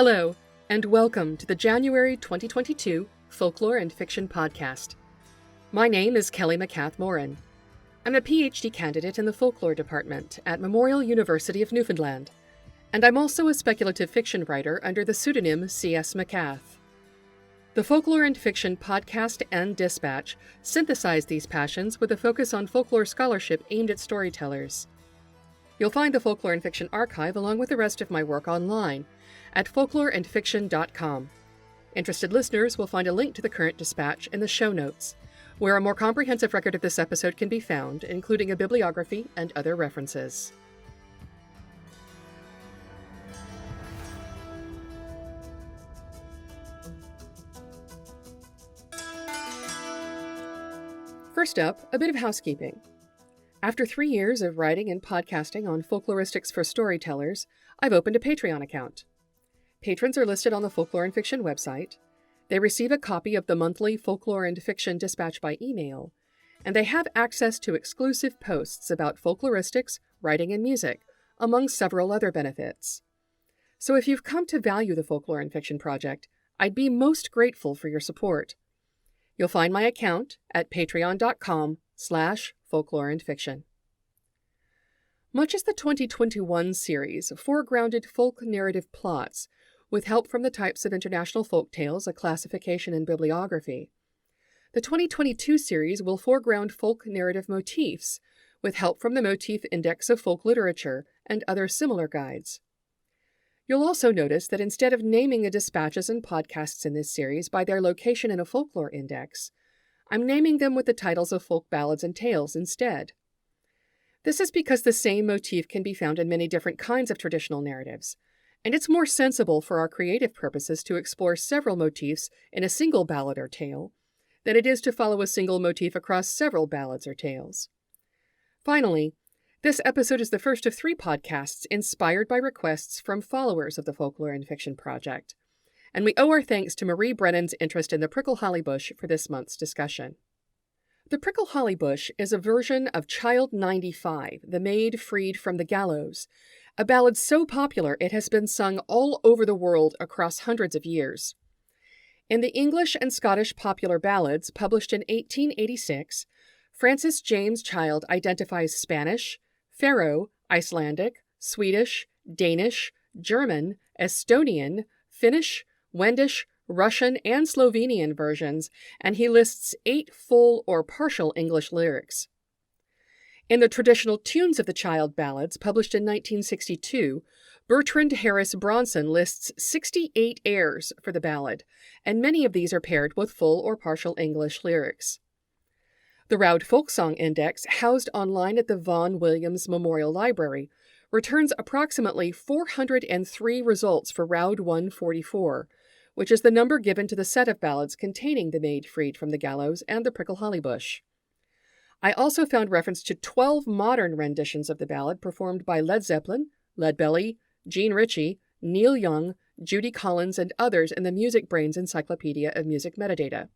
Hello, and welcome to the January 2022 Folklore and Fiction Podcast. My name is Kelly MacCath-Moran. I'm a PhD candidate in the Folklore Department at Memorial University of Newfoundland, and I'm also a speculative fiction writer under the pseudonym C.S. MacCath. The Folklore and Fiction Podcast and Dispatch synthesize these passions with a focus on folklore scholarship aimed at storytellers. You'll find the Folklore and Fiction archive along with the rest of my work online at folkloreandfiction.com. Interested listeners will find a link to the current dispatch in the show notes, where a more comprehensive record of this episode can be found, including a bibliography and other references. First up, a bit of housekeeping. After 3 years of writing and podcasting on folkloristics for storytellers, I've opened a Patreon account. Patrons are listed on the Folklore and Fiction website. They receive a copy of the monthly Folklore and Fiction Dispatch by email, and they have access to exclusive posts about folkloristics, writing, and music, among several other benefits. So if you've come to value the Folklore and Fiction project, I'd be most grateful for your support. You'll find my account at patreon.com/folkloreandfiction. Much as the 2021 series foregrounded folk narrative plots with help from the types of international folk tales, a classification in bibliography, the 2022 series will foreground folk narrative motifs with help from the Motif Index of Folk Literature and other similar guides. You'll also notice that instead of naming the dispatches and podcasts in this series by their location in a folklore index, I'm naming them with the titles of folk ballads and tales instead. This is because the same motif can be found in many different kinds of traditional narratives, and it's more sensible for our creative purposes to explore several motifs in a single ballad or tale than it is to follow a single motif across several ballads or tales. Finally, this episode is the first of 3 podcasts inspired by requests from followers of the Folklore and Fiction Project, and we owe our thanks to Marie Brennan's interest in the prickle hollybush for this month's discussion. The prickle hollybush is a version of Child 95, the Maid freed from the Gallows, a ballad so popular it has been sung all over the world across hundreds of years. In the English and Scottish popular ballads published in 1886, Francis James Child identifies Spanish, Faroe, Icelandic, Swedish, Danish, German, Estonian, Finnish, Wendish, Russian, and Slovenian versions, and he lists 8 full or partial English lyrics. In the traditional tunes of the Child ballads, published in 1962, Bertrand Harris Bronson lists 68 airs for the ballad, and many of these are paired with full or partial English lyrics. The Roud Folksong Index, housed online at the Vaughan Williams Memorial Library, returns approximately 403 results for Roud 144, which is the number given to the set of ballads containing the Maid freed from the Gallows and the prickle hollybush. I also found reference to 12 modern renditions of the ballad performed by Led Zeppelin, Leadbelly, Gene Ritchie, Neil Young, Judy Collins, and others in the Music Brains Encyclopedia of Music Metadata.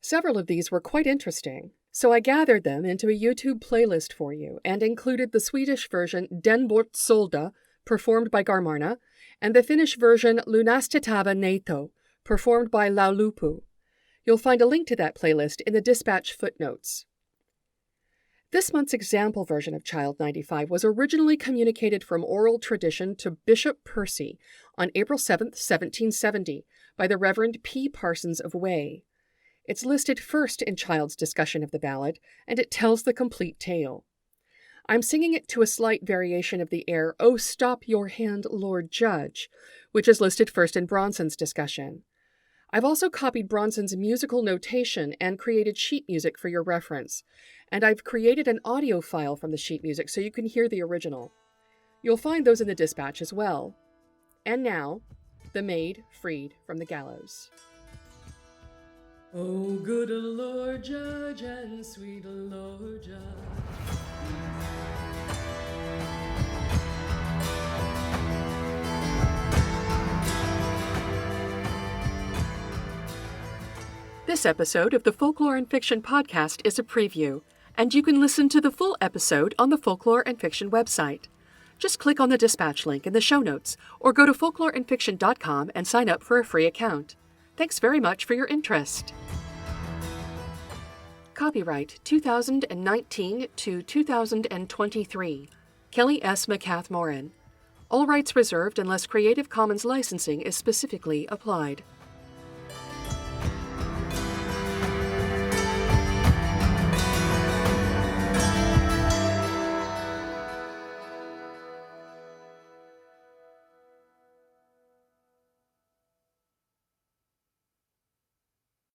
Several of these were quite interesting, so I gathered them into a YouTube playlist for you and included the Swedish version Den bort solda, performed by Garmarna, and the Finnish version Lunastetava Neito, performed by Laulupu. You'll find a link to that playlist in the dispatch footnotes. This month's example version of Child 95 was originally communicated from oral tradition to Bishop Percy on April 7, 1770, by the Reverend P. Parsons of Way. It's listed first in Child's discussion of the ballad, and it tells the complete tale. I'm singing it to a slight variation of the air, "Oh, Stop Your Hand, Lord Judge," which is listed first in Bronson's discussion. I've also copied Bronson's musical notation and created sheet music for your reference, and I've created an audio file from the sheet music so you can hear the original. You'll find those in the dispatch as well. And now, the Maid freed from the Gallows. Oh, good Lord Judge and sweet Lord Judge. This episode of the Folklore and Fiction Podcast is a preview, and you can listen to the full episode on the Folklore and Fiction website. Just click on the dispatch link in the show notes or go to folkloreandfiction.com and sign up for a free account. Thanks very much for your interest. Copyright 2019 to 2023. Kelly S. MacCath-Moran. All rights reserved unless Creative Commons licensing is specifically applied.